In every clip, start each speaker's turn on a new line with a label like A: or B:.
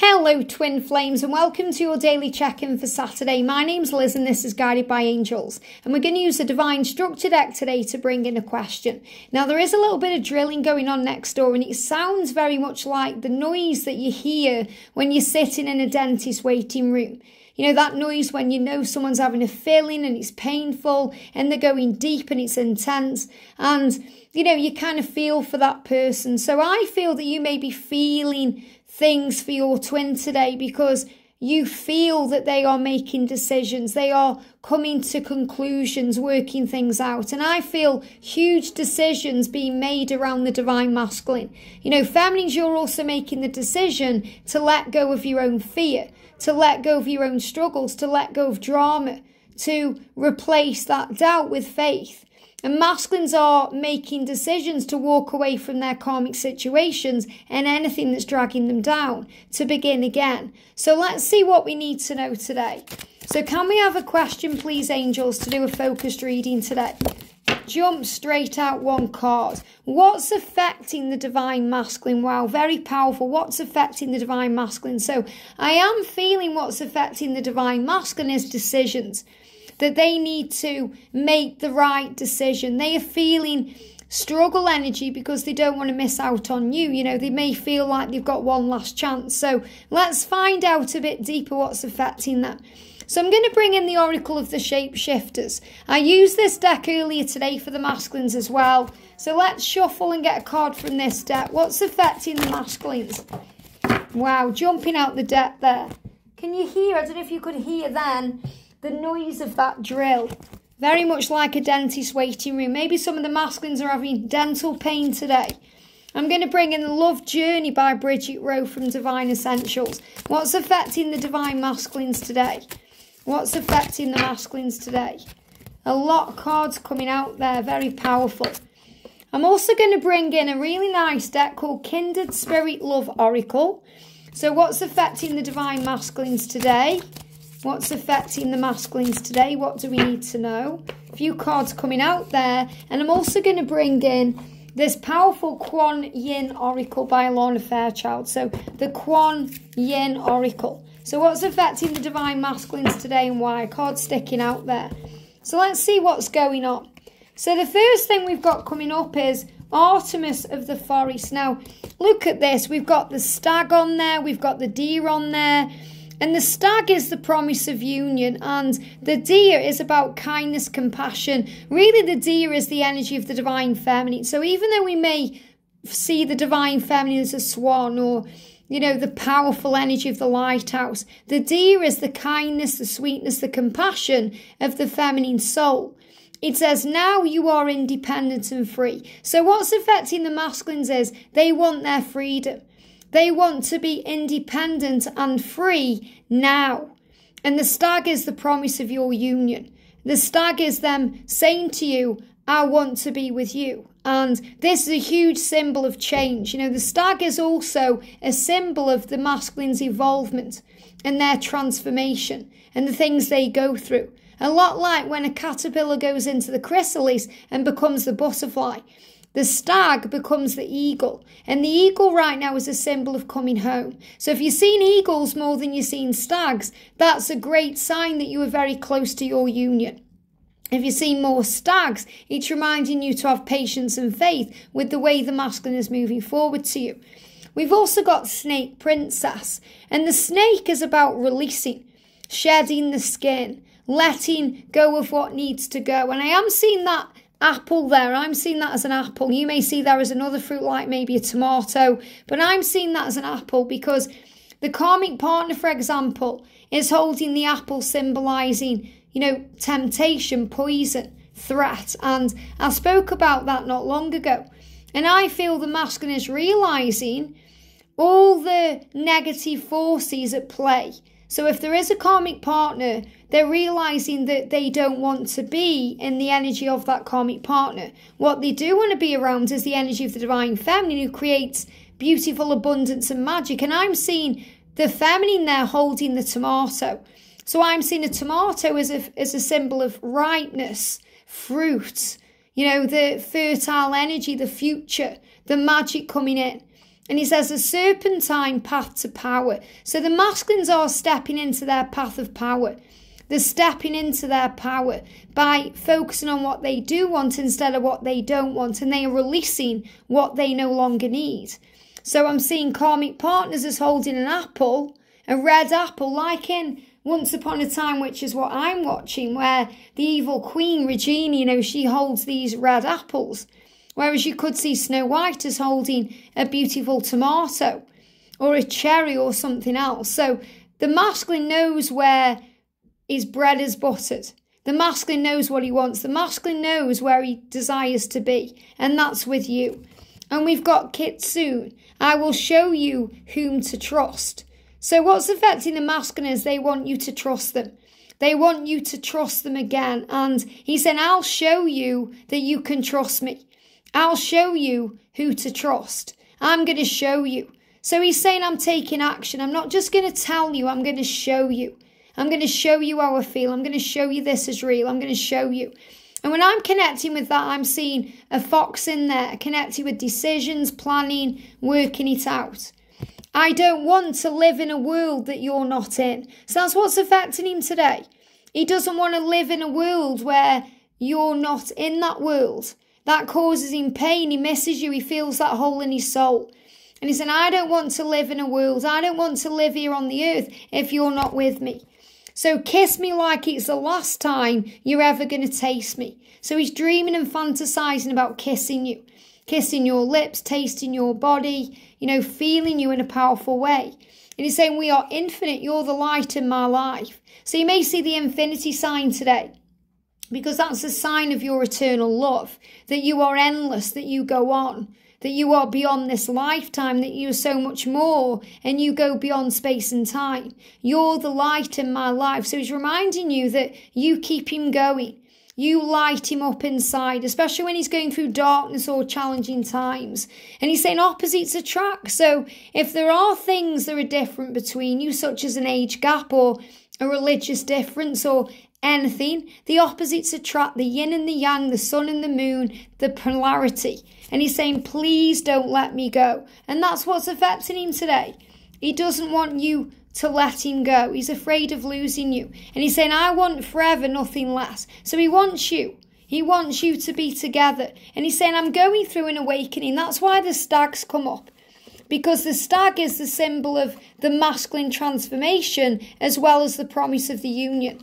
A: Hello twin flames and welcome to your daily check-in for Saturday. My name's Liz and this is Guided by Angels, and we're going to use the Divine Structure deck today to bring in a question. Now there is a little bit of drilling going on next door and it sounds very much like the noise that you hear when you're sitting in a dentist waiting room. You know, that noise when you know someone's having a filling and it's painful and they're going deep and it's intense, and you know, you kind of feel for that person. So I feel that you may be feeling things for your twin today because you feel that they are making decisions, they are coming to conclusions, working things out. And I feel huge decisions being made around the divine masculine. You know, feminines, you're also making the decision to let go of your own fear, to let go of your own struggles, to let go of drama, to replace that doubt with faith. And masculines are making decisions to walk away from their karmic situations and anything that's dragging them down, to begin again. So let's see what we need to know today. So can we have a question, please, angels, to do a focused reading today? Jump straight out one card. What's affecting the divine masculine? Wow, very powerful. What's affecting the divine masculine? So I am feeling what's affecting the divine masculine is decisions. That they need to make the right decision. They are feeling struggle energy because they don't want to miss out on you. You know, they may feel like they've got one last chance. So let's find out a bit deeper what's affecting that. So I'm going to bring in the Oracle of the Shapeshifters. I used this deck earlier today for the masculines as well. So let's shuffle and get a card from this deck. What's affecting the masculines? Wow, jumping out the deck there. Can you hear? I don't know if you could hear then the noise of that drill. Very much like a dentist waiting room. Maybe some of the masculines are having dental pain today. I'm going to bring in the Love Journey by Bridget from Divine Essentials. What's affecting the divine masculines today? What's affecting the masculines today? A lot of cards coming out there. Very powerful. I'm also going to bring in a really nice deck called Kindred Spirit Love Oracle. So what's affecting the divine masculines today? What's affecting the masculines today? What do we need to know? A few cards coming out there. And I'm also going to bring in this powerful Kuan Yin Oracle by Alana Fairchild. So the Kuan Yin Oracle. So what's affecting the divine masculines today and why? Cards sticking out there. So let's see what's going on. So the first thing we've got coming up is Artemis of the Forest. Now, look at this. We've got the stag on there. We've got the deer on there. And the stag is the promise of union, and the deer is about kindness, compassion. Really, the deer is the energy of the divine feminine. So even though we may see the divine feminine as a swan or, you know, the powerful energy of the lighthouse, the deer is the kindness, the sweetness, the compassion of the feminine soul. It says, now you are independent and free. So what's affecting the masculines is they want their freedom. They want to be independent and free now. And the stag is the promise of your union. The stag is them saying to you, I want to be with you. And this is a huge symbol of change. You know, the stag is also a symbol of the masculine's evolvement and their transformation and the things they go through. A lot like when a caterpillar goes into the chrysalis and becomes the butterfly. The stag becomes the eagle. And the eagle right now is a symbol of coming home. So if you've seen eagles more than you've seen stags, that's a great sign that you are very close to your union. If you see more stags, it's reminding you to have patience and faith with the way the masculine is moving forward to you. We've also got Snake Princess. And the snake is about releasing, shedding the skin, letting go of what needs to go. And I am seeing that apple there. I'm seeing that as an apple. You may see there as another fruit like maybe a tomato, but I'm seeing that as an apple because the karmic partner, for example, is holding the apple symbolizing, you know, temptation, poison, threat. And I spoke about that not long ago. And I feel the masculine is realizing all the negative forces at play. So if there is a karmic partner, they're realizing that they don't want to be in the energy of that karmic partner. What they do want to be around is the energy of the divine feminine who creates beautiful abundance and magic. And I'm seeing the feminine there holding the tomato. So I'm seeing a tomato as a symbol of ripeness, fruit, you know, the fertile energy, the future, the magic coming in. And he says a serpentine path to power. So the masculines are stepping into their path of power. They're stepping into their power by focusing on what they do want instead of what they don't want. And they are releasing what they no longer need. So I'm seeing karmic partners as holding an apple, a red apple, like in Once Upon a Time, which is what I'm watching, where the evil queen, Regina, she holds these red apples. Whereas you could see Snow White as holding a beautiful tomato or a cherry or something else. So the masculine knows where his bread is buttered. The masculine knows what he wants. The masculine knows where he desires to be. And that's with you. And we've got Kitsune. I will show you whom to trust. So what's affecting the masculine is they want you to trust them. They want you to trust them again. And he said, I'll show you that you can trust me. I'll show you who to trust. I'm going to show you. So he's saying, I'm taking action. I'm not just going to tell you. I'm going to show you. I'm going to show you how I feel. I'm going to show you this is real. I'm going to show you. And when I'm connecting with that, I'm seeing a fox in there, connecting with decisions, planning, working it out. I don't want to live in a world that you're not in. So that's what's affecting him today. He doesn't want to live in a world where you're not in that world. That causes him pain. He misses you. He feels that hole in his soul. And he said, I don't want to live in a world. I don't want to live here on the earth if you're not with me. So kiss me like it's the last time you're ever going to taste me. So he's dreaming and fantasizing about kissing you. Kissing your lips, tasting your body, feeling you in a powerful way. And he's saying, we are infinite. You're the light in my life. So you may see the infinity sign today, because that's a sign of your eternal love, that you are endless, that you go on, that you are beyond this lifetime, that you are so much more, and you go beyond space and time. You're the light in my life. So he's reminding you that you keep him going. You light him up inside, especially when he's going through darkness or challenging times. And he's saying opposites attract. So if there are things that are different between you, such as an age gap or a religious difference or anything, the opposites attract, the yin and the yang, the sun and the moon, the polarity. And he's saying, please don't let me go. And that's what's affecting him today. He doesn't want you to let him go. He's afraid of losing you. And he's saying, I want forever, nothing less. So he wants you. He wants you to be together. And he's saying, I'm going through an awakening. That's why the stags come up. Because the stag is the symbol of the masculine transformation as well as the promise of the union.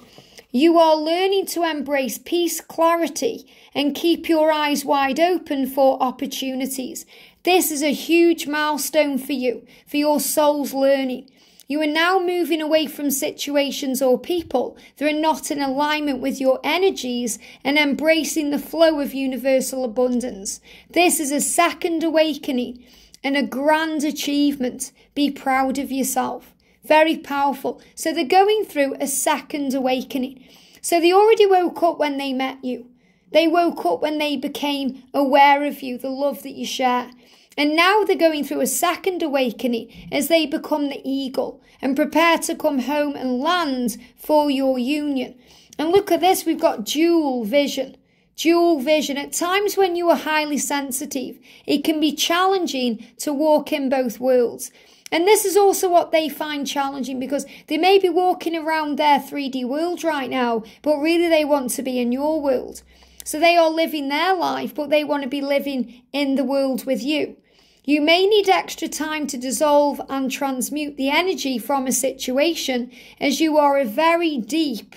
A: You are learning to embrace peace, clarity, and keep your eyes wide open for opportunities. This is a huge milestone for you, for your soul's learning. You are now moving away from situations or people that are not in alignment with your energies and embracing the flow of universal abundance. This is a second awakening and a grand achievement. Be proud of yourself. Very powerful. So they're going through a second awakening. So they already woke up when they met you. They woke up when they became aware of you, the love that you share. And now they're going through a second awakening as they become the eagle and prepare to come home and land for your union. And look at this, we've got dual vision. Dual vision. At times when you are highly sensitive, it can be challenging to walk in both worlds. And this is also what they find challenging, because they may be walking around their 3D world right now, but really they want to be in your world. So they are living their life, but they want to be living in the world with you. You may need extra time to dissolve and transmute the energy from a situation, as you are a very deep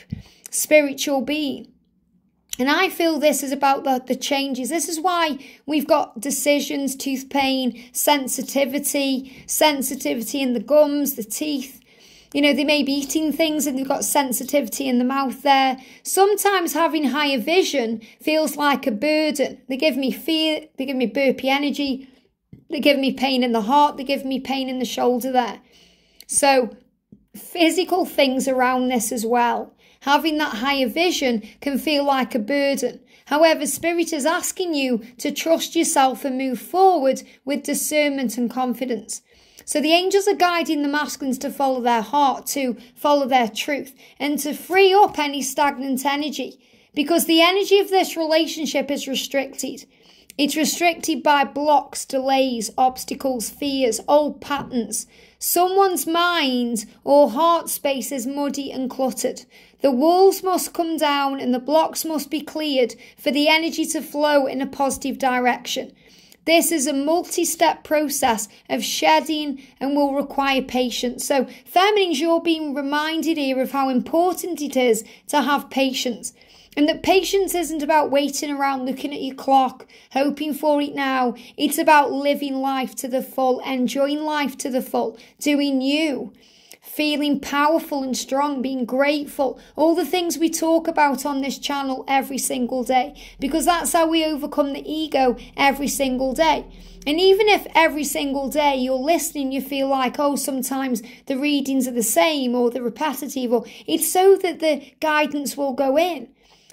A: spiritual being. And I feel this is about the changes. This is why we've got decisions, tooth pain, sensitivity in the gums, the teeth. They may be eating things and they've got sensitivity in the mouth there. Sometimes having higher vision feels like a burden. They give me fear, they give me burpy energy, they give me pain in the heart, they give me pain in the shoulder there. So physical things around this as well. Having that higher vision can feel like a burden. However, Spirit is asking you to trust yourself and move forward with discernment and confidence. So the angels are guiding the masculines to follow their heart, to follow their truth, and to free up any stagnant energy, because the energy of this relationship is restricted. It's restricted by blocks, delays, obstacles, fears, old patterns. Someone's mind or heart space is muddy and cluttered. The walls must come down and the blocks must be cleared for the energy to flow in a positive direction. This is a multi-step process of shedding and will require patience. So, feminines, you're being reminded here of how important it is to have patience. And that patience isn't about waiting around looking at your clock, hoping for it now. It's about living life to the full, enjoying life to the full, doing you, feeling powerful and strong, being grateful. All the things we talk about on this channel every single day, because that's how we overcome the ego every single day. And even if every single day you're listening, you feel like, oh, sometimes the readings are the same or they're repetitive, or it's so that the guidance will go in.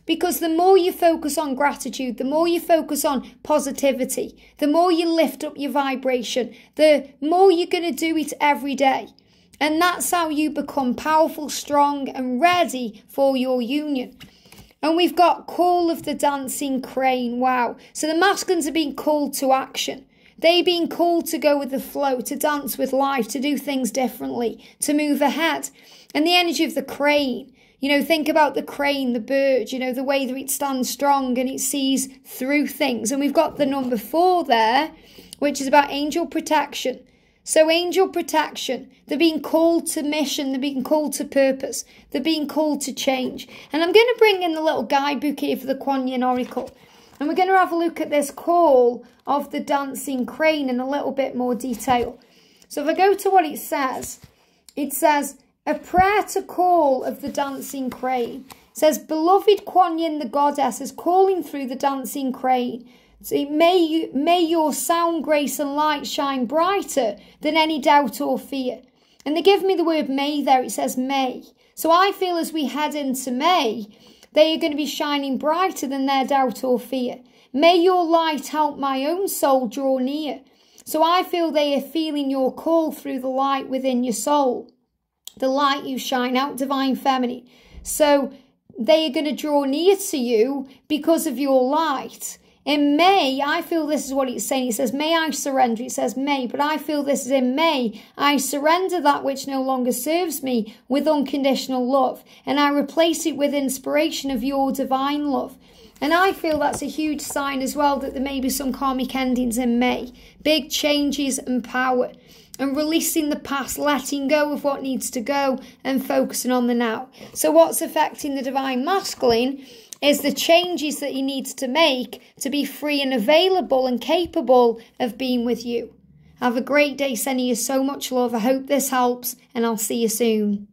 A: Because the more you focus on gratitude, the more you focus on positivity, the more you lift up your vibration, the more you're going to do it every day. And that's how you become powerful, strong, and ready for your union. And we've got Call of the Dancing Crane. Wow. So the masculines are being called to action. They're being called to go with the flow, to dance with life, to do things differently, to move ahead. And the energy of the crane. You know, think about the crane, the bird, you know, the way that it stands strong and it sees through things. And we've got the number 4 there, which is about angel protection. So angel protection, they're being called to mission, they're being called to purpose, they're being called to change. And I'm going to bring in the little guidebook here for the Kuan Yin Oracle. And we're going to have a look at this call of the dancing crane in a little bit more detail. So if I go to what it says, a prayer to call of the dancing crane. It says, beloved Kuan Yin, the goddess, is calling through the dancing crane. So may your sound, grace and light shine brighter than any doubt or fear. And they give me the word may there. It says may. So I feel as we head into May, they are going to be shining brighter than their doubt or fear. May your light help my own soul draw near. So I feel they are feeling your call through the light within your soul. The light you shine out, divine feminine. So they are going to draw near to you because of your light. In May, I feel this is what it's saying. It says, may I surrender. It says may, but I feel this is in May. I surrender that which no longer serves me with unconditional love. And I replace it with inspiration of your divine love. And I feel that's a huge sign as well that there may be some karmic endings in May. Big changes and power. And releasing the past, letting go of what needs to go and focusing on the now. So what's affecting the divine masculine is the changes that he needs to make to be free and available and capable of being with you. Have a great day, sending you so much love. I hope this helps and I'll see you soon.